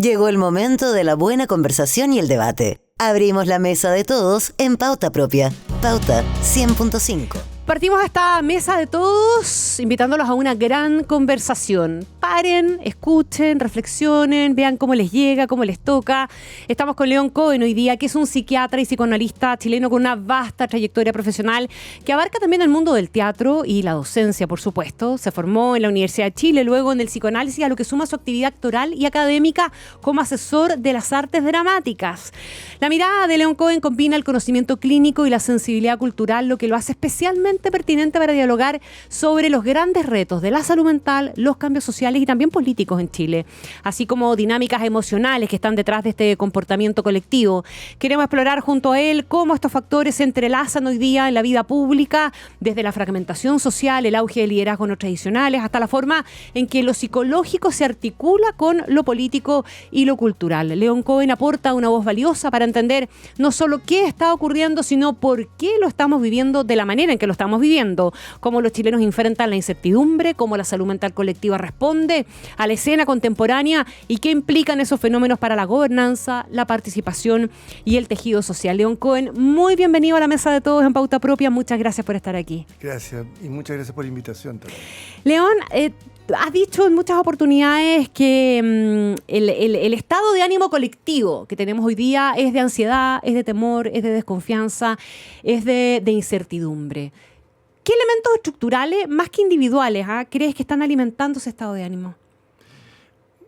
Llegó el momento de la buena conversación y el debate. Abrimos la mesa de todos en Pauta Propia. Pauta 100.5. Partimos esta mesa de todos invitándolos a una gran conversación. Paren, escuchen, reflexionen, vean cómo les llega, cómo les toca. Estamos con León Cohen hoy día, que es un psiquiatra y psicoanalista chileno con una vasta trayectoria profesional que abarca también el mundo del teatro y la docencia, por supuesto. Se formó en la Universidad de Chile, luego en el psicoanálisis, a lo que suma su actividad actoral y académica como asesor de las artes dramáticas. La mirada de León Cohen combina el conocimiento clínico y la sensibilidad cultural, lo que lo hace especialmente pertinente para dialogar sobre los grandes retos de la salud mental, los cambios sociales y también políticos en Chile, así como dinámicas emocionales que están detrás de este comportamiento colectivo. Queremos explorar junto a él cómo estos factores se entrelazan hoy día en la vida pública, desde la fragmentación social, el auge de liderazgos no tradicionales, hasta la forma en que lo psicológico se articula con lo político y lo cultural. León Cohen aporta una voz valiosa para entender no solo qué está ocurriendo, sino por qué lo estamos viviendo de la manera en que lo estamos viviendo, cómo los chilenos enfrentan la incertidumbre, cómo la salud mental colectiva responde a la escena contemporánea y qué implican esos fenómenos para la gobernanza, la participación y el tejido social. León Cohen, muy bienvenido a la mesa de todos en Pauta Propia. Muchas gracias por estar aquí. Gracias y muchas gracias por la invitación también. León, has dicho en muchas oportunidades que el estado de ánimo colectivo que tenemos hoy día es de ansiedad, es de temor, es de desconfianza, es de incertidumbre. ¿Qué elementos estructurales, más que individuales, crees que están alimentando ese estado de ánimo?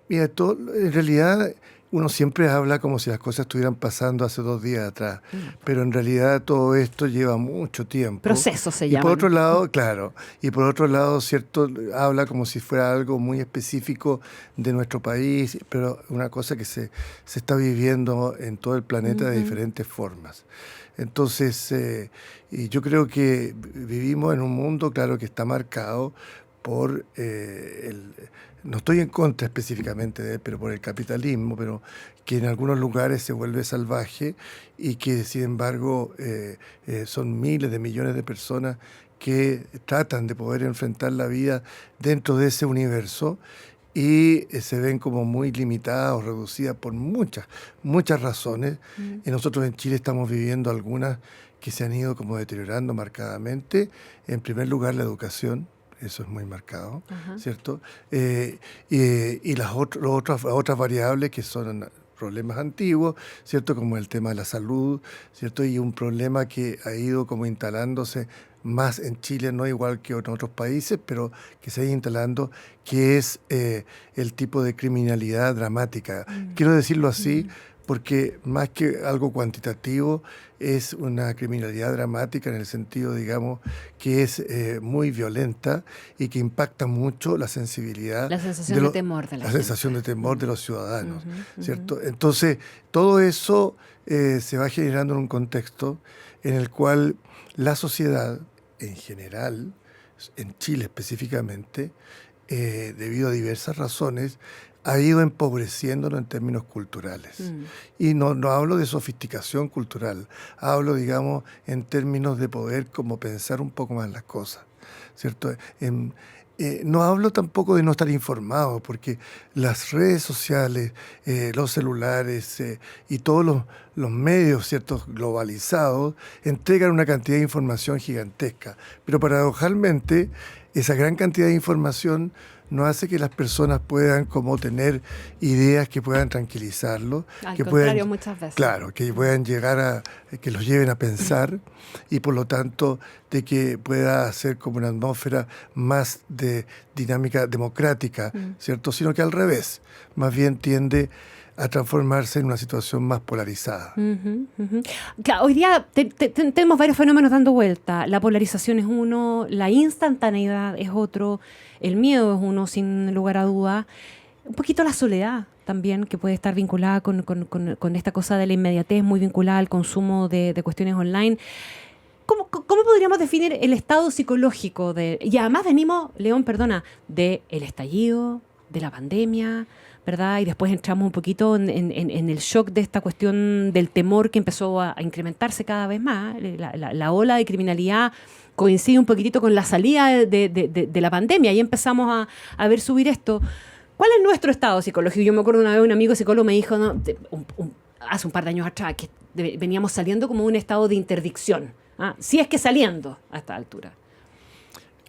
Mira, en realidad uno siempre habla como si las cosas estuvieran pasando hace 2 días atrás, pero en realidad todo esto lleva mucho tiempo. Procesos se llaman. Y por otro lado, claro, cierto, habla como si fuera algo muy específico de nuestro país, pero una cosa que se está viviendo en todo el planeta de diferentes formas. Entonces, y yo creo que vivimos en un mundo, claro, que está marcado por no estoy en contra específicamente de él, pero por el capitalismo, pero que en algunos lugares se vuelve salvaje y que, sin embargo, son miles de millones de personas que tratan de poder enfrentar la vida dentro de ese universo y se ven como muy limitadas o reducidas por muchas razones. Y nosotros en Chile estamos viviendo algunas que se han ido como deteriorando marcadamente. En primer lugar, la educación. Eso es muy marcado, ¿cierto? Y las otras variables que son problemas antiguos, ¿cierto? Como el tema de la salud, ¿cierto? Y un problema que ha ido como instalándose más en Chile, no igual que en otros países, pero que se ha ido instalando, que es el tipo de criminalidad dramática. Quiero decirlo así, porque más que algo cuantitativo, es una criminalidad dramática en el sentido, digamos, que es muy violenta y que impacta mucho la sensibilidad. La sensación de temor de la gente. Sensación de temor de los ciudadanos, ¿cierto? Entonces, todo eso se va generando en un contexto en el cual la sociedad, en general, en Chile específicamente, debido a diversas razones, ha ido empobreciéndolo en términos culturales. Y no hablo de sofisticación cultural, hablo, digamos, en términos de poder como pensar un poco más las cosas, ¿cierto? No hablo tampoco de no estar informado, porque las redes sociales, los celulares y todos los medios, ¿cierto?, globalizados, entregan una cantidad de información gigantesca. Pero paradojalmente, esa gran cantidad de información no hace que las personas puedan como tener ideas que puedan tranquilizarlos. Al que contrario, puedan, muchas veces. Claro, que puedan llegar que los lleven a pensar y por lo tanto de que pueda hacer como una atmósfera más de dinámica democrática, ¿cierto? Sino que al revés, más bien tiende a transformarse en una situación más polarizada. Claro, hoy día tenemos varios fenómenos dando vuelta. La polarización es uno, la instantaneidad es otro, el miedo es uno, sin lugar a duda. Un poquito la soledad también, que puede estar vinculada con esta cosa de la inmediatez, muy vinculada al consumo de cuestiones online. ¿Cómo podríamos definir el estado psicológico y además venimos, León, del estallido, de la pandemia, ¿verdad? Y después entramos un poquito en el shock de esta cuestión del temor que empezó a incrementarse cada vez más. La ola de criminalidad coincide un poquitito con la salida de la pandemia y empezamos a ver subir esto. ¿Cuál es nuestro estado psicológico? Yo me acuerdo una vez un amigo psicólogo me dijo, ¿no? Hace un par de años atrás, que veníamos saliendo como un estado de interdicción. Si es que saliendo a esta altura.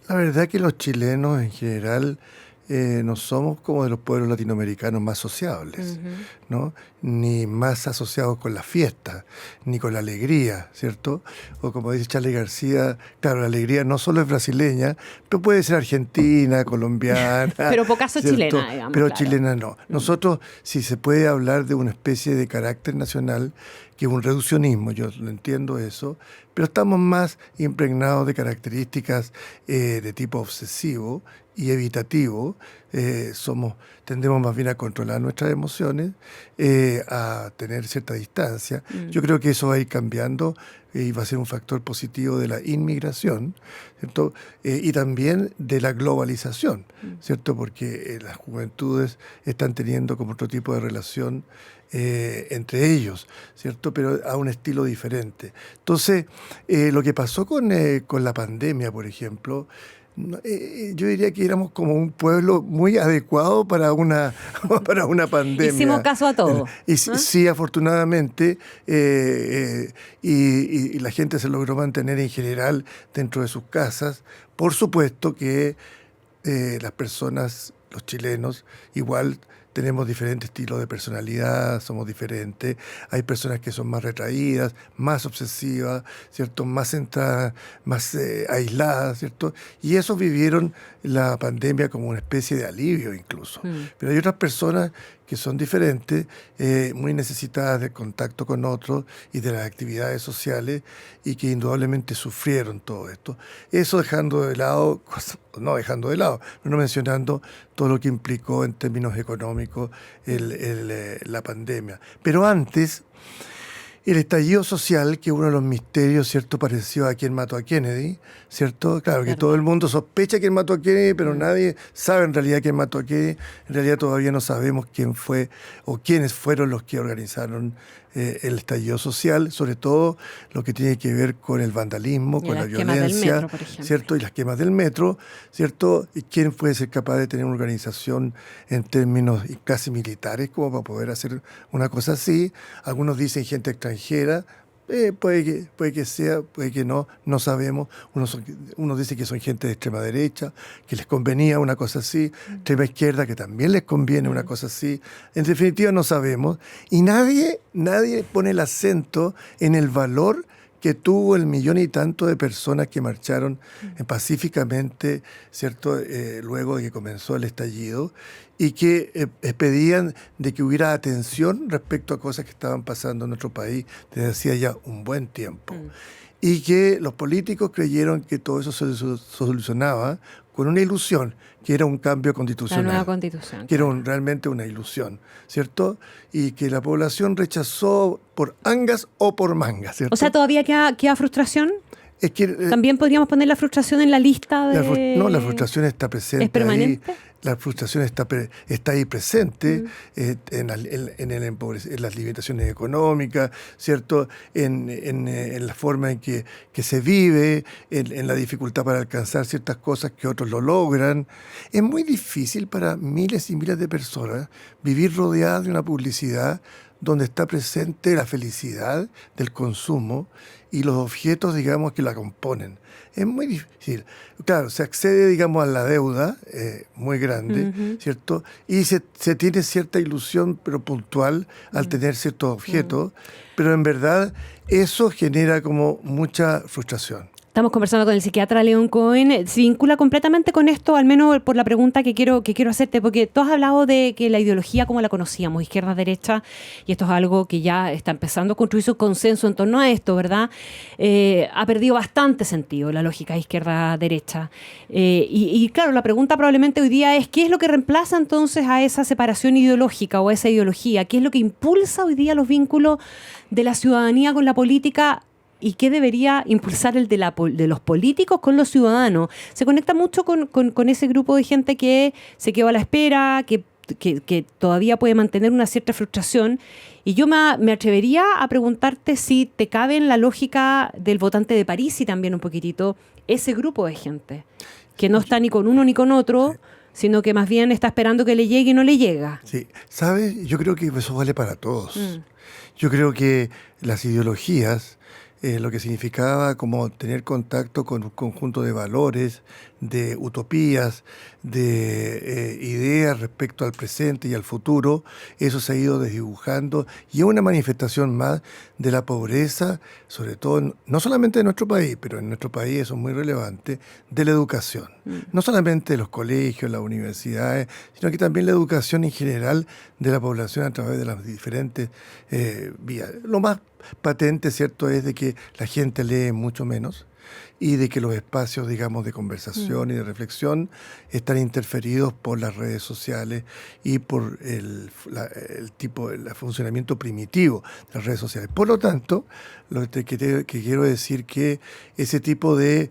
La verdad que los chilenos en general no somos como de los pueblos latinoamericanos más sociables, ¿no? Ni más asociados con la fiesta, ni con la alegría, ¿cierto? O como dice Charly García, claro, la alegría no solo es brasileña, pero puede ser argentina, colombiana. Pero pocaso ¿cierto? chilena, digamos. Pero claro. chilena no. Nosotros, si se puede hablar de una especie de carácter nacional, que es un reduccionismo, yo lo entiendo eso, pero estamos más impregnados de características de tipo obsesivo y evitativo. Tendemos más bien a controlar nuestras emociones, a tener cierta distancia. Yo creo que eso va a ir cambiando y va a ser un factor positivo de la inmigración, ¿cierto? Y también de la globalización, ¿cierto? Porque las juventudes están teniendo como otro tipo de relación entre ellos, ¿cierto? Pero a un estilo diferente. Entonces, lo que pasó con la pandemia, por ejemplo, yo diría que éramos como un pueblo muy adecuado para una pandemia. Hicimos caso a todo. Sí, afortunadamente, y la gente se logró mantener en general dentro de sus casas. Por supuesto que las personas, los chilenos, igual tenemos diferentes estilos de personalidad, somos diferentes. Hay personas que son más retraídas, más obsesivas, ¿cierto? Más centradas, más aisladas, ¿cierto? Y esos vivieron la pandemia como una especie de alivio incluso. Pero hay otras personas que son diferentes, muy necesitadas del contacto con otros y de las actividades sociales, y que indudablemente sufrieron todo esto. Eso dejando de lado, no mencionando todo lo que implicó en términos económicos la pandemia. Pero antes, el estallido social, que uno de los misterios, ¿cierto?, pareció a quién mató a Kennedy, ¿cierto? Claro, que todo el mundo sospecha quién mató a Kennedy, pero nadie sabe en realidad quién mató a Kennedy. En realidad todavía no sabemos quién fue o quiénes fueron los que organizaron el estallido social, sobre todo lo que tiene que ver con el vandalismo, con la violencia, del metro, ¿cierto? Y las quemas del metro, ¿cierto? Y quién puede ser capaz de tener una organización en términos casi militares como para poder hacer una cosa así. Algunos dicen gente extranjera. Puede que sea, puede que no sabemos. Unos dicen que son gente de extrema derecha, que les convenía una cosa así, extrema izquierda, que también les conviene una cosa así. En definitiva no sabemos. Y nadie pone el acento en el valor que tuvo el 1.000.000 y tanto de personas que marcharon pacíficamente, ¿cierto? Luego de que comenzó el estallido, y que pedían de que hubiera atención respecto a cosas que estaban pasando en nuestro país desde hacía ya un buen tiempo. Y que los políticos creyeron que todo eso se solucionaba con una ilusión, que era un cambio constitucional. La nueva constitución. Que era realmente una ilusión, ¿cierto? Y que la población rechazó por angas o por mangas, ¿cierto? O sea, ¿todavía queda frustración? Es que, ¿También podríamos poner la frustración en la lista de...? No, la frustración está presente. ¿Es permanente? Ahí. La frustración está ahí presente en las limitaciones económicas, ¿cierto? En la forma en que se vive, en la dificultad para alcanzar ciertas cosas que otros lo logran. Es muy difícil para miles y miles de personas vivir rodeadas de una publicidad donde está presente la felicidad del consumo y los objetos, digamos, que la componen. Es muy difícil. Claro, se accede, digamos, a la deuda muy grande, ¿cierto? Y se tiene cierta ilusión, pero puntual, al tener ciertos objetos, pero en verdad eso genera como mucha frustración. Estamos conversando con el psiquiatra León Cohen. Se vincula completamente con esto, al menos por la pregunta que quiero hacerte, porque tú has hablado de que la ideología como la conocíamos, izquierda-derecha, y esto es algo que ya está empezando a construir su consenso en torno a esto, ¿verdad? Ha perdido bastante sentido la lógica izquierda-derecha. Y claro, la pregunta probablemente hoy día es ¿qué es lo que reemplaza entonces a esa separación ideológica o a esa ideología? ¿Qué es lo que impulsa hoy día los vínculos de la ciudadanía con la política? ¿Y qué debería impulsar el de los políticos con los ciudadanos? Se conecta mucho con ese grupo de gente que se quedó a la espera, que todavía puede mantener una cierta frustración. Y yo me atrevería a preguntarte si te cabe en la lógica del votante de París y también un poquitito ese grupo de gente, que no está ni con uno ni con otro, sino que más bien está esperando que le llegue y no le llega. Sí, ¿sabes? Yo creo que eso vale para todos. Yo creo que las ideologías, lo que significaba como tener contacto con un conjunto de valores, de utopías, de ideas respecto al presente y al futuro, eso se ha ido desdibujando y es una manifestación más de la pobreza, sobre todo, no solamente en nuestro país, pero en nuestro país eso es muy relevante, de la educación. No solamente de los colegios, las universidades, sino que también la educación en general de la población a través de las diferentes vías. Lo más patente, ¿cierto?, es de que la gente lee mucho menos y de que los espacios, digamos, de conversación y de reflexión están interferidos por las redes sociales y por el funcionamiento primitivo de las redes sociales. Por lo tanto, que quiero decir que ese tipo de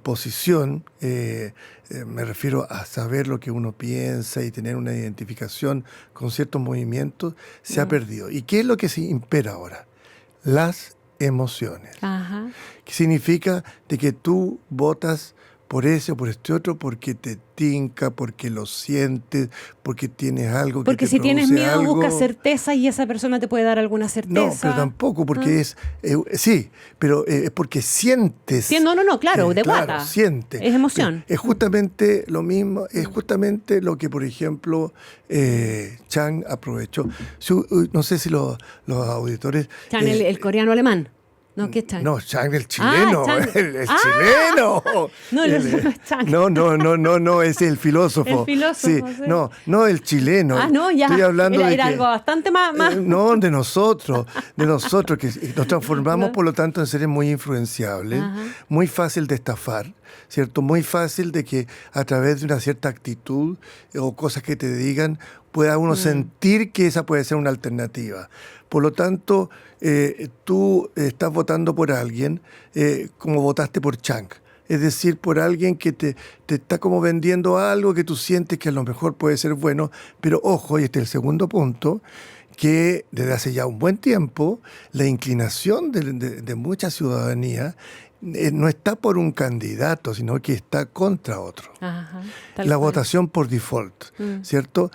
posición, me refiero a saber lo que uno piensa y tener una identificación con ciertos movimientos, se ha perdido. ¿Y qué es lo que se impera ahora? Las emociones. Ajá. Que significa de que tú votas por ese o por este otro porque te tinca, porque lo sientes, porque tienes algo que porque te si tienes produce miedo algo. buscas certeza y esa persona te puede dar alguna certeza. No, pero tampoco, porque sí, pero es porque sientes. Sí, no, claro, de claro, guata. Sientes. Es emoción. Es justamente lo mismo, es justamente lo que, por ejemplo, Chang aprovechó. No sé si los auditores... Chang, el coreano alemán. No, ¿qué es Chang? No, Chang el chileno, Chang. el chileno. No, no es Chang. No, es el filósofo. El filósofo, sí. sí. No, el chileno. No, ya. Estoy hablando era de que, algo bastante más... no, de nosotros, que nos transformamos, por lo tanto, en seres muy influenciables, muy fácil de estafar, ¿cierto? Muy fácil de que a través de una cierta actitud o cosas que te digan, pueda uno sentir que esa puede ser una alternativa. Por lo tanto, tú estás votando por alguien como votaste por Chang. Es decir, por alguien que te está como vendiendo algo que tú sientes que a lo mejor puede ser bueno. Pero ojo, y este es el segundo punto, que desde hace ya un buen tiempo la inclinación de mucha ciudadanía no está por un candidato, sino que está contra otro. Ajá, la votación por default, ¿cierto?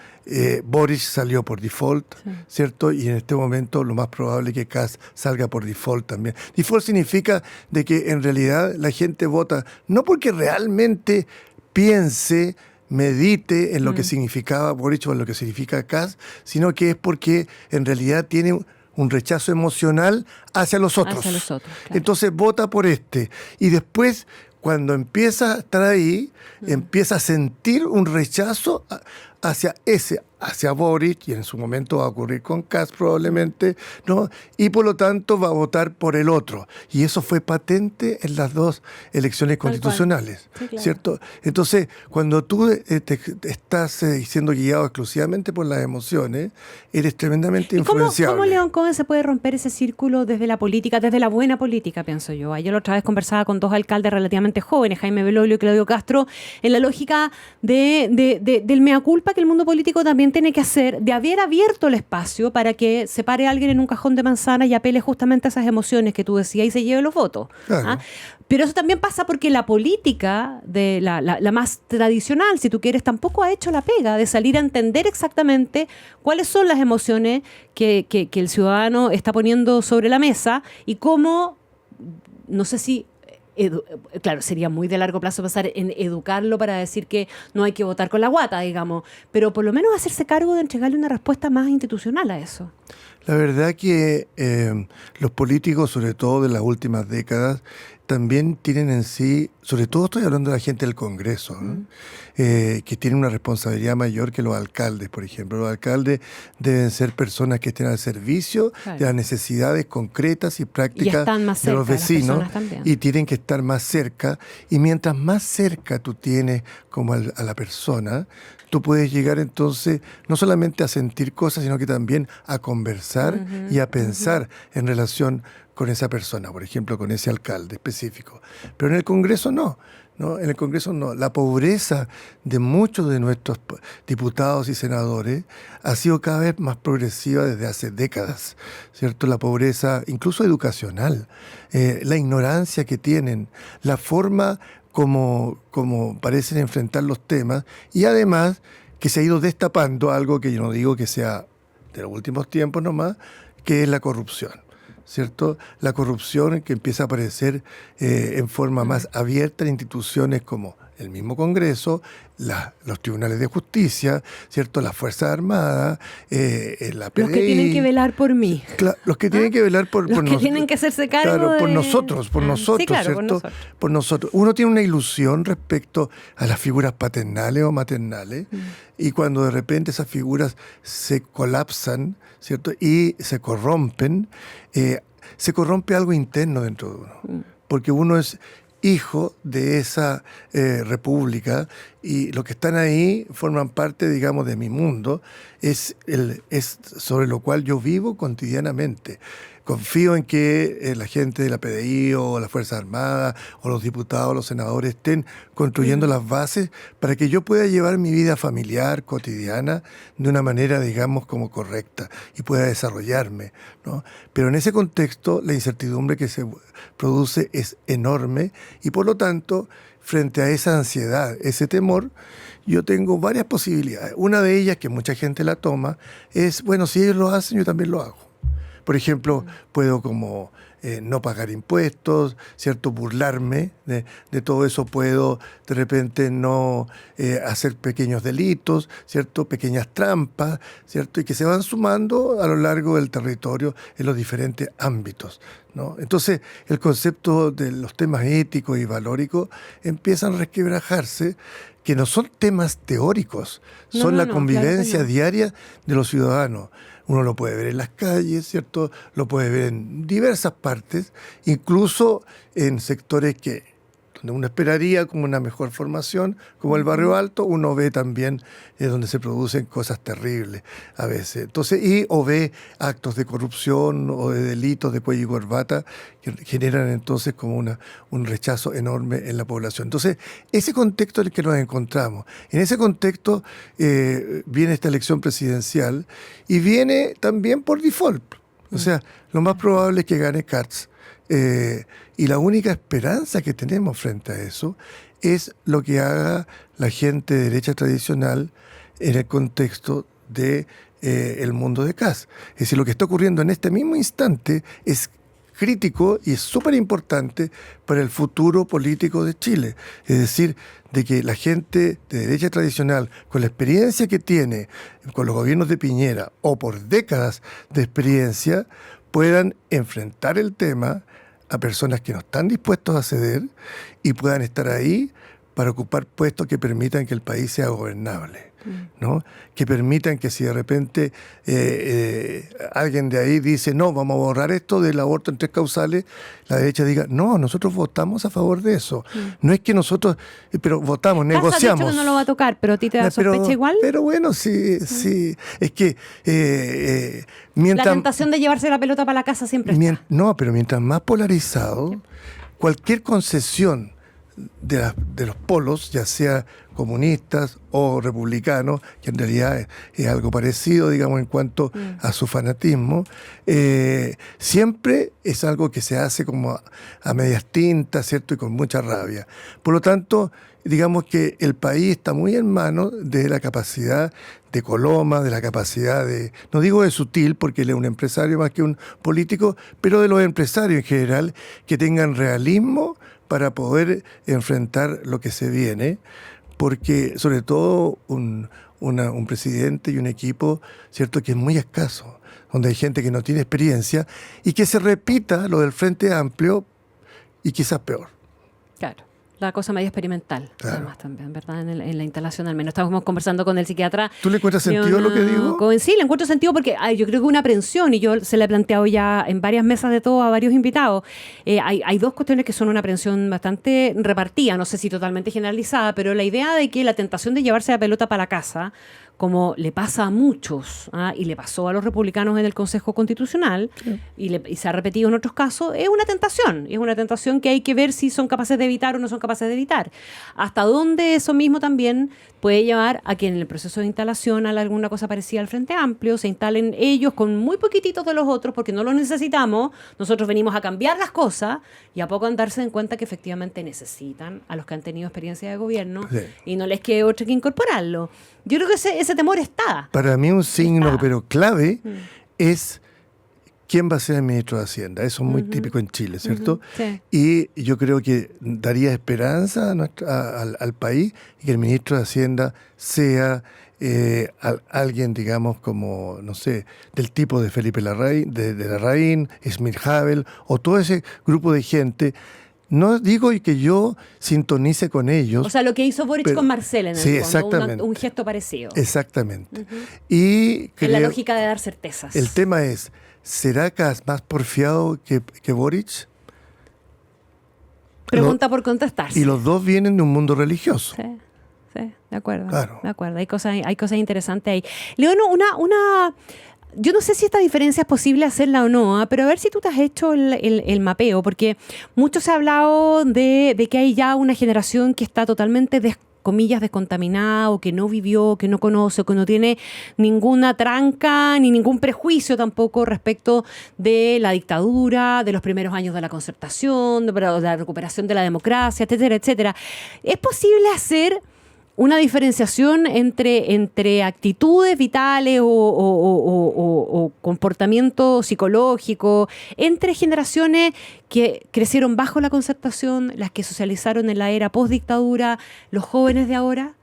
Boris salió por default, ¿cierto? Y en este momento lo más probable es que Kast salga por default también. Default significa de que en realidad la gente vota no porque realmente piense, medite en lo que significaba Boric o en lo que significa Kast, sino que es porque en realidad tiene un rechazo emocional hacia los otros. Claro. Entonces vota por este. Y después, cuando empieza a estar ahí, empieza a sentir un rechazo hacia Boric, y en su momento va a ocurrir con Kast probablemente, ¿no? Y por lo tanto va a votar por el otro. Y eso fue patente en las dos elecciones constitucionales, sí, claro. ¿cierto? Entonces, cuando tú estás siendo guiado exclusivamente por las emociones, eres tremendamente influenciable. ¿Cómo León Cohen se puede romper ese círculo desde la política, desde la buena política, pienso yo? Ayer la otra vez conversaba con dos alcaldes relativamente jóvenes, Jaime Belolio y Claudio Castro, en la lógica del mea culpa que el mundo político también tiene que hacer, de haber abierto el espacio para que se pare alguien en un cajón de manzana y apele justamente a esas emociones que tú decías y se lleve los votos. Claro. Pero eso también pasa porque la política, de la más tradicional, si tú quieres, tampoco ha hecho la pega de salir a entender exactamente cuáles son las emociones que el ciudadano está poniendo sobre la mesa y cómo, no sé si... claro, sería muy de largo plazo pasar en educarlo para decir que no hay que votar con la guata, digamos, pero por lo menos hacerse cargo de entregarle una respuesta más institucional a eso. La verdad que los políticos, sobre todo de las últimas décadas, también tienen en sí, sobre todo estoy hablando de la gente del Congreso, ¿no? Que tienen una responsabilidad mayor que los alcaldes, por ejemplo. Los alcaldes deben ser personas que estén al servicio de las necesidades concretas y prácticas de los vecinos y tienen que estar más cerca. Y mientras más cerca tú tienes como a la persona, tú puedes llegar entonces no solamente a sentir cosas, sino que también a conversar y a pensar en relación con esa persona, por ejemplo, con ese alcalde específico. Pero en el Congreso no. En el Congreso no. La pobreza de muchos de nuestros diputados y senadores ha sido cada vez más progresiva desde hace décadas, ¿cierto? La pobreza, incluso educacional, la ignorancia que tienen, la forma como parecen enfrentar los temas, y además que se ha ido destapando algo que yo no digo que sea de los últimos tiempos nomás, que es la corrupción, ¿cierto? La corrupción que empieza a aparecer en forma más abierta en instituciones como el mismo Congreso, los tribunales de justicia, ¿cierto? Las Fuerzas Armadas, la PDI. Los que tienen que velar por mí. Los que tienen que velar por los que tienen que hacerse cargo claro, por de... nosotros, sí, claro, ¿cierto? Por nosotros. Uno tiene una ilusión respecto a las figuras paternales o maternales, y cuando de repente esas figuras se colapsan, ¿cierto? Y se corrompen, se corrompe algo interno dentro de uno. Porque uno es hijo de esa república, y los que están ahí forman parte, digamos, de mi mundo, es sobre lo cual yo vivo cotidianamente. Confío en que la gente de la PDI o las Fuerzas Armadas o los diputados, los senadores estén construyendo las bases para que yo pueda llevar mi vida familiar, cotidiana, de una manera, digamos, como correcta, y pueda desarrollarme, ¿no? Pero en ese contexto la incertidumbre que se produce es enorme, y por lo tanto, frente a esa ansiedad, ese temor, yo tengo varias posibilidades. Una de ellas, que mucha gente la toma, es, bueno, si ellos lo hacen, yo también lo hago. Por ejemplo, puedo como no pagar impuestos, ¿cierto? Burlarme de todo eso. Puedo de repente no hacer pequeños delitos, ¿cierto? Pequeñas trampas, ¿cierto? Y que se van sumando a lo largo del territorio en los diferentes ámbitos, ¿no? Entonces, el concepto de los temas éticos y valóricos empiezan a resquebrajarse, que no son temas teóricos, son la convivencia diaria de los ciudadanos. Uno lo puede ver en las calles, ¿cierto? Lo puede ver en diversas partes, incluso en sectores donde uno esperaría como una mejor formación, como el Barrio Alto, uno ve también donde se producen cosas terribles a veces. Entonces, o ve actos de corrupción o de delitos de cuello y corbata que generan entonces como un rechazo enorme en la población. Entonces, ese contexto en el que nos encontramos, en ese contexto viene esta elección presidencial, y viene también por default. O sea, lo más probable es que gane Katz. Y la única esperanza que tenemos frente a eso es lo que haga la gente de derecha tradicional en el contexto de el mundo de Katz. Es decir, lo que está ocurriendo en este mismo instante es crítico y es súper importante para el futuro político de Chile. Es decir, de que la gente de derecha tradicional, con la experiencia que tiene con los gobiernos de Piñera o por décadas de experiencia, puedan enfrentar el tema a personas que no están dispuestos a ceder, y puedan estar ahí para ocupar puestos que permitan que el país sea gobernable, ¿no? Que permitan que si de repente alguien de ahí dice, no, vamos a borrar esto del aborto en 3 causales, la derecha diga, no, nosotros votamos a favor de eso. No es que nosotros, pero votamos, negociamos. Dicho que no lo va a tocar, pero a ti te da sospecha igual. Pero bueno, sí. Es que mientras... La tentación de llevarse la pelota para la casa siempre está. No, pero mientras más polarizado, cualquier concesión de los polos, ya sea comunistas o republicanos, que en realidad es algo parecido, digamos, en cuanto a su fanatismo, siempre es algo que se hace como a medias tintas, ¿cierto? Y con mucha rabia. Por lo tanto, digamos que el país está muy en manos de la capacidad de Coloma, de la capacidad no digo de Sutil, porque él es un empresario más que un político, pero de los empresarios en general, que tengan realismo para poder enfrentar lo que se viene, porque sobre todo un presidente y un equipo, ¿cierto?, que es muy escaso, donde hay gente que no tiene experiencia, y que se repita lo del Frente Amplio y quizás peor. Claro. La cosa medio experimental, claro. Además también, ¿verdad? En la instalación al menos. Estábamos conversando con el psiquiatra. ¿Tú le encuentras sentido a lo que digo? Sí, le encuentro sentido porque yo creo que una aprensión, y yo se la he planteado ya en varias mesas de todo a varios invitados, hay 2 cuestiones que son una aprensión bastante repartida, no sé si totalmente generalizada, pero la idea de que la tentación de llevarse la pelota para la casa, como le pasa a muchos, y le pasó a los republicanos en el Consejo Constitucional, y se ha repetido en otros casos, es una tentación que hay que ver si son capaces de evitar o no son capaces de evitar. Hasta dónde eso mismo también puede llevar a que en el proceso de instalación a alguna cosa parecida al Frente Amplio se instalen ellos con muy poquititos de los otros porque no los necesitamos. Nosotros venimos a cambiar las cosas y a poco darse en cuenta que efectivamente necesitan a los que han tenido experiencia de gobierno y no les quede otra que incorporarlo. Yo creo que ese temor está. Para mí un signo, pero clave, es quién va a ser el ministro de Hacienda. Eso es muy típico en Chile, ¿cierto? Sí. Y yo creo que daría esperanza al país y que el ministro de Hacienda sea alguien, digamos, como, no sé, del tipo de Felipe Larraín, de Larraín, Schmidl-Havel, o todo ese grupo de gente. No digo que yo sintonice con ellos. O sea, lo que hizo Boric con Marcel en el fondo, exactamente. Un gesto parecido. Exactamente. Y en la lógica de dar certezas. El tema es, ¿será Kast más porfiado que Boric? Pregunta por contestarse. Y los dos vienen de un mundo religioso. Sí, de acuerdo. Claro. De acuerdo. Hay cosas interesantes ahí. León, yo no sé si esta diferencia es posible hacerla o no, pero a ver si tú te has hecho el mapeo, porque mucho se ha hablado de que hay ya una generación que está totalmente comillas descontaminada, o que no vivió, que no conoce, o que no tiene ninguna tranca ni ningún prejuicio tampoco respecto de la dictadura, de los primeros años de la concertación, de la recuperación de la democracia, etcétera, etcétera. ¿Es posible hacer una diferenciación entre actitudes vitales o comportamiento psicológico entre generaciones que crecieron bajo la concertación, las que socializaron en la era postdictadura, los jóvenes de ahora,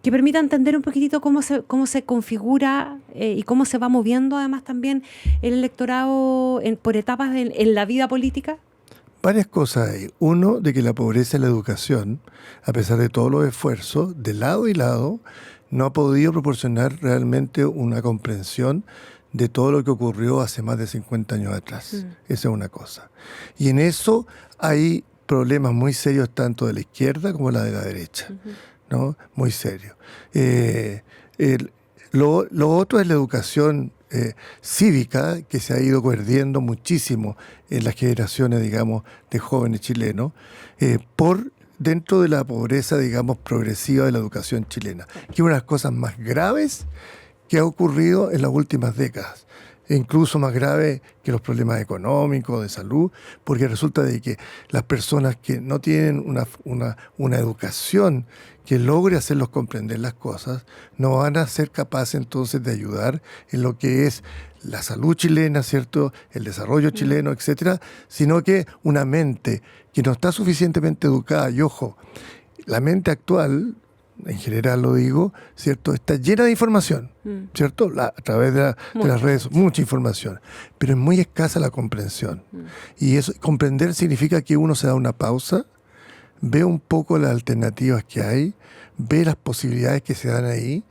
que permita entender un poquitito cómo se configura y cómo se va moviendo además también el electorado por etapas en la vida política? Varias cosas hay. Uno, de que la pobreza en la educación, a pesar de todos los esfuerzos, de lado y lado, no ha podido proporcionar realmente una comprensión de todo lo que ocurrió hace más de 50 años atrás. Esa es una cosa. Y en eso hay problemas muy serios tanto de la izquierda como de la derecha, ¿no? Muy serios. Lo otro es la educación cívica, que se ha ido perdiendo muchísimo en las generaciones, digamos, de jóvenes chilenos, por dentro de la pobreza, digamos, progresiva de la educación chilena, que es una de las cosas más graves que ha ocurrido en las últimas décadas. Incluso más grave que los problemas económicos, de salud, porque resulta de que las personas que no tienen una educación que logre hacerlos comprender las cosas, no van a ser capaces entonces de ayudar en lo que es la salud chilena, ¿cierto?, el desarrollo chileno, etcétera, sino que una mente que no está suficientemente educada, y ojo, la mente actual, en general lo digo, ¿cierto?, está llena de información, ¿cierto?, a través de las redes, mucha información, pero es muy escasa la comprensión. Y eso, comprender significa que uno se da una pausa, ve un poco las alternativas que hay, ve las posibilidades que se dan ahí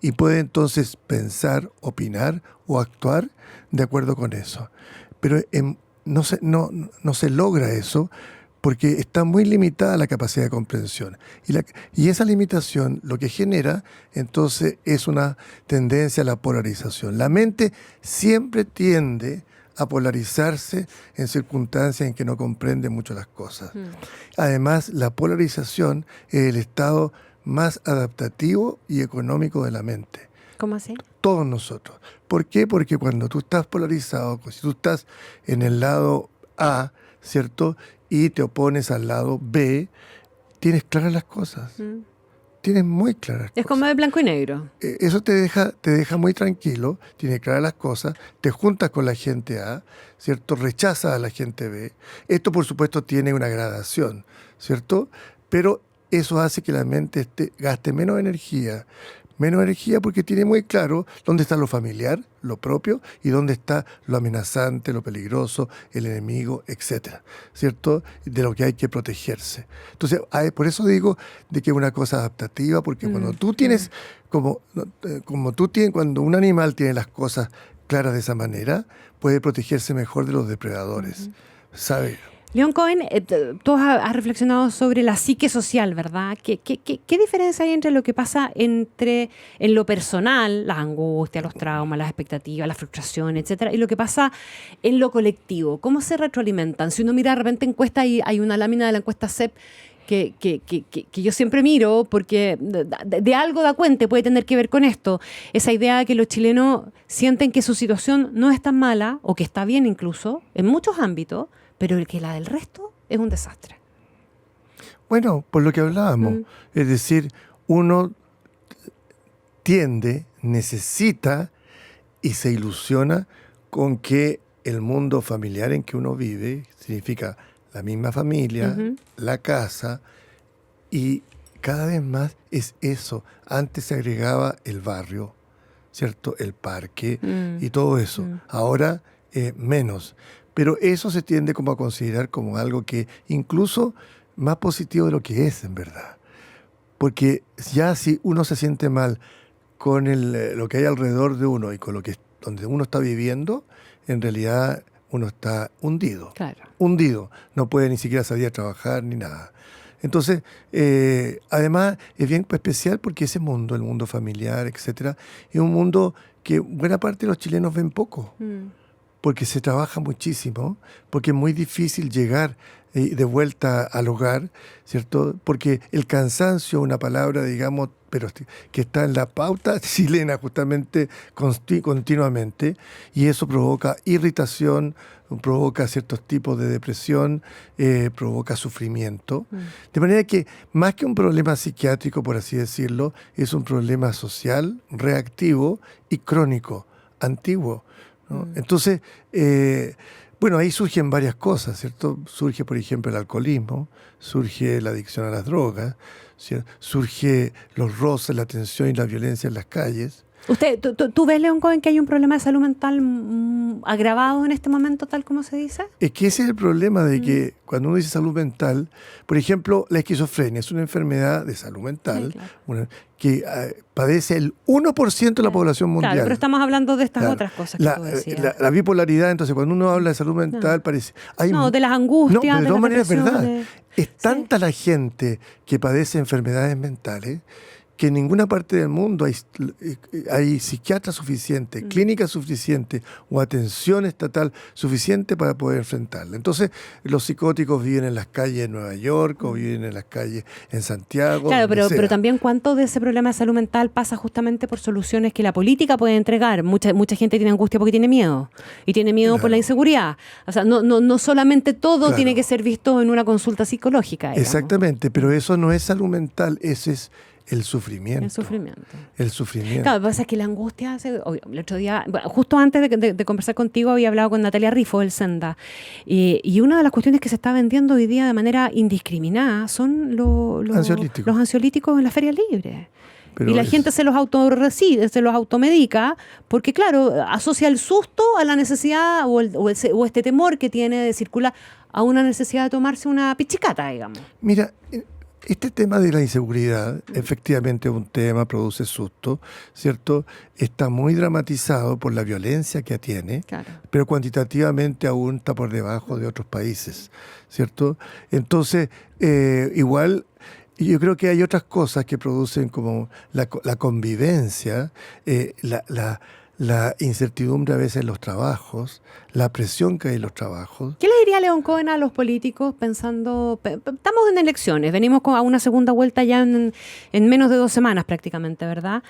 y puede entonces pensar, opinar o actuar de acuerdo con eso. Pero no se logra eso porque está muy limitada la capacidad de comprensión. Y esa limitación lo que genera entonces es una tendencia a la polarización. La mente siempre tiende a polarizarse en circunstancias en que no comprende mucho las cosas. Además, la polarización es el estado más adaptativo y económico de la mente. ¿Cómo así? Todos nosotros. ¿Por qué? Porque cuando tú estás polarizado, si tú estás en el lado A, ¿cierto?, y te opones al lado B, tienes claras las cosas. Tienes muy claras. Es como de blanco y negro. Eso te deja muy tranquilo, tienes claras las cosas, te juntas con la gente A, ¿cierto? Rechazas a la gente B. Esto, por supuesto, tiene una gradación, ¿cierto? Pero eso hace que la mente gaste menos energía porque tiene muy claro dónde está lo familiar, lo propio, y dónde está lo amenazante, lo peligroso, el enemigo, etcétera, ¿cierto? De lo que hay que protegerse. Entonces, por eso digo de que es una cosa adaptativa, porque cuando tú tienes, cuando un animal tiene las cosas claras de esa manera, puede protegerse mejor de los depredadores, ¿sabes? León Cohen, tú has reflexionado sobre la psique social, ¿verdad? ¿Qué diferencia hay entre lo que pasa en lo personal, las angustias, los traumas, las expectativas, las frustraciones, etcétera, y lo que pasa en lo colectivo? ¿Cómo se retroalimentan? Si uno mira de repente encuesta y hay una lámina de la encuesta CEP que yo siempre miro porque de algo da cuenta, puede tener que ver con esto, esa idea de que los chilenos sienten que su situación no es tan mala o que está bien incluso en muchos ámbitos, pero que la del resto es un desastre. Bueno, por lo que hablábamos, es decir, uno tiende, necesita y se ilusiona con que el mundo familiar en que uno vive significa la misma familia, la casa, y cada vez más es eso. Antes se agregaba el barrio, ¿cierto? El parque y todo eso. Ahora menos. Pero eso se tiende como a considerar como algo que incluso más positivo de lo que es en verdad. Porque ya si uno se siente mal con lo que hay alrededor de uno y con donde uno está viviendo, en realidad uno está hundido. Claro. Hundido. No puede ni siquiera salir a trabajar ni nada. Entonces, además es bien especial porque ese mundo, el mundo familiar, etcétera, es un mundo que buena parte de los chilenos ven poco. Porque se trabaja muchísimo, porque es muy difícil llegar de vuelta al hogar, ¿cierto? Porque el cansancio, una palabra, digamos, pero que está en la pauta chilena justamente continuamente, y eso provoca irritación, provoca ciertos tipos de depresión, provoca sufrimiento. De manera que, más que un problema psiquiátrico, por así decirlo, es un problema social, reactivo y crónico, antiguo, ¿no? Entonces, bueno, ahí surgen varias cosas, ¿cierto? Surge, por ejemplo, el alcoholismo, surge la adicción a las drogas, ¿cierto? Surge los roces, la tensión y la violencia en las calles. ¿Tú ves, León Cohen, que hay un problema de salud mental agravado en este momento, tal como se dice? Es que ese es el problema de que cuando uno dice salud mental, por ejemplo, la esquizofrenia es una enfermedad de salud mental, sí, claro, que padece el 1% de la población mundial. Claro, pero estamos hablando de estas otras cosas que tú decías. La bipolaridad, entonces cuando uno habla de salud mental parece... de las angustias, no, de todas maneras es verdad. Es tanta sí, la gente que padece enfermedades mentales que en ninguna parte del mundo hay psiquiatras suficientes, clínicas suficientes o atención estatal suficiente para poder enfrentarla. Entonces, los psicóticos viven en las calles de Nueva York o viven en las calles en Santiago. Claro, pero también cuánto de ese problema de salud mental pasa justamente por soluciones que la política puede entregar. Mucha gente tiene angustia porque tiene miedo. Y tiene miedo, claro, por la inseguridad. O sea, no solamente todo, claro, tiene que ser visto en una consulta psicológica, digamos. Exactamente, pero eso no es salud mental, ese es el sufrimiento. El sufrimiento. Claro, lo que pasa es que la angustia... El otro día, justo antes de conversar contigo, había hablado con Natalia Rifo del Senda. Y una de las cuestiones que se está vendiendo hoy día de manera indiscriminada son los ansiolíticos en la feria libre. Pero y la gente se los automedica porque, claro, asocia el susto a la necesidad o este temor que tiene de circular a una necesidad de tomarse una pichicata, digamos. Mira... Este tema de la inseguridad, efectivamente es un tema, produce susto, ¿cierto? Está muy dramatizado por la violencia que tiene, claro, pero cuantitativamente aún está por debajo de otros países, ¿cierto? Entonces, igual, yo creo que hay otras cosas que producen como la convivencia, la incertidumbre a veces en los trabajos, la presión que hay en los trabajos. ¿Qué le diría León Cohen a los políticos pensando, estamos en elecciones, venimos a una segunda vuelta ya en menos de 2 semanas prácticamente, ¿verdad?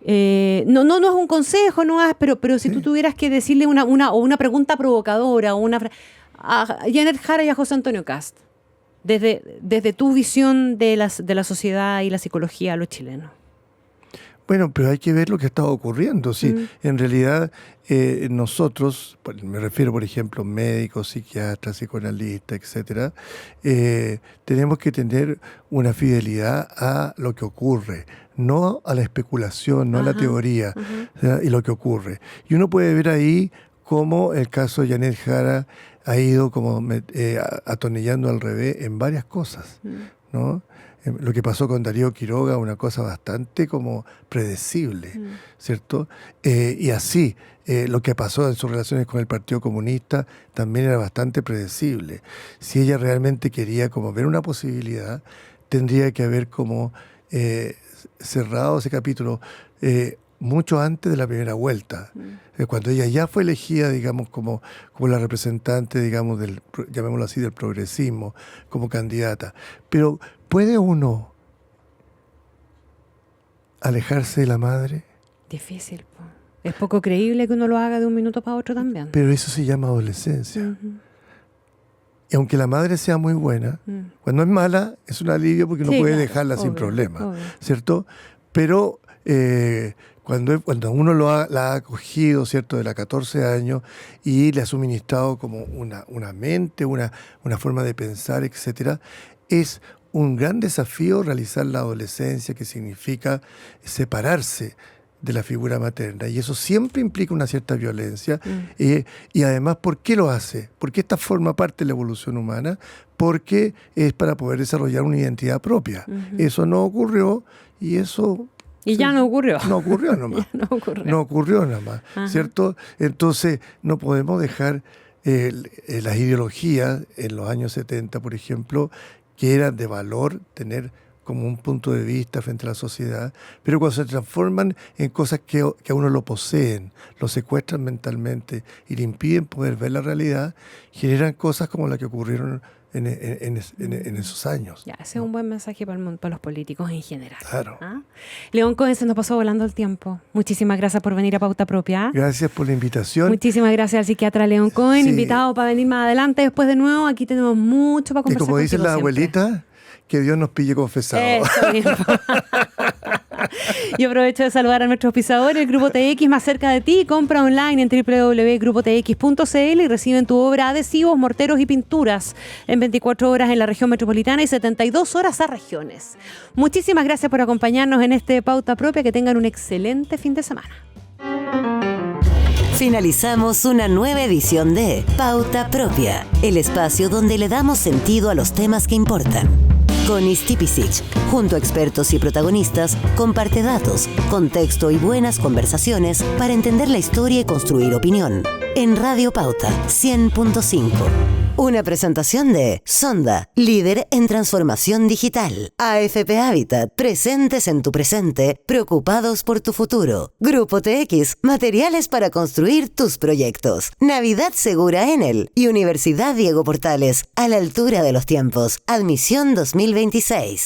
No es un consejo, pero si tú tuvieras que decirle una pregunta provocadora a Janet Jara y a José Antonio Kast, desde tu visión de la sociedad y la psicología a los chilenos. Bueno, pero hay que ver lo que está ocurriendo. Sí, en realidad nosotros, me refiero por ejemplo médicos, psiquiatras, psicoanalistas, etcétera, tenemos que tener una fidelidad a lo que ocurre, no a la especulación, no a la teoría, y lo que ocurre. Y uno puede ver ahí cómo el caso de Janet Jara ha ido como atornillando al revés en varias cosas, ¿no? Lo que pasó con Darío Quiroga, una cosa bastante como predecible, ¿cierto? Y así, lo que pasó en sus relaciones con el Partido Comunista también era bastante predecible. Si ella realmente quería como ver una posibilidad, tendría que haber como cerrado ese capítulo mucho antes de la primera vuelta, cuando ella ya fue elegida, digamos, como la representante, digamos, llamémoslo así, del progresismo, como candidata. Pero ¿puede uno alejarse de la madre? Difícil, po. Es poco creíble que uno lo haga de un minuto para otro también. Pero eso se llama adolescencia. Y aunque la madre sea muy buena, cuando es mala, es un alivio porque uno puede dejarla sin problema, ¿cierto? Pero cuando uno la ha acogido, ¿cierto?, de la 14 años y le ha suministrado como una mente, una forma de pensar, etcétera, es un gran desafío realizar la adolescencia, que significa separarse de la figura materna. Y eso siempre implica una cierta violencia. Y además, ¿por qué lo hace? Porque esta forma parte de la evolución humana, porque es para poder desarrollar una identidad propia. Eso no ocurrió y eso... Y ya no ocurrió. No ocurrió nomás. No ocurrió nomás, ¿cierto? Entonces, no podemos dejar las ideologías en los años 70, por ejemplo, que eran de valor tener como un punto de vista frente a la sociedad, pero cuando se transforman en cosas que a uno lo poseen, lo secuestran mentalmente y le impiden poder ver la realidad, generan cosas como las que ocurrieron en esos años. Ya, ese es un buen mensaje para los políticos en general. Claro. León Cohen, se nos pasó volando el tiempo. Muchísimas gracias por venir a Pauta Propia. Gracias por la invitación. Muchísimas gracias al psiquiatra León Cohen, invitado para venir más adelante. Después de nuevo, aquí tenemos mucho para conversar. Y como dicen las abuelitas, que Dios nos pille confesado. Eso mismo. Yo aprovecho de saludar a nuestros auspiciadores, el Grupo TX más cerca de ti. Compra online en www.grupotx.cl y reciben tu obra adhesivos, morteros y pinturas en 24 horas en la región metropolitana y 72 horas a regiones. Muchísimas gracias por acompañarnos en este Pauta Propia. Que tengan un excelente fin de semana. Finalizamos una nueva edición de Pauta Propia, el espacio donde le damos sentido a los temas que importan. Con Isti Pisic, junto a expertos y protagonistas, comparte datos, contexto y buenas conversaciones para entender la historia y construir opinión. En Radio Pauta 100.5. Una presentación de Sonda, líder en transformación digital. AFP Habitat, presentes en tu presente, preocupados por tu futuro. Grupo TX, materiales para construir tus proyectos. Navidad segura Enel y Universidad Diego Portales, a la altura de los tiempos. Admisión 2026.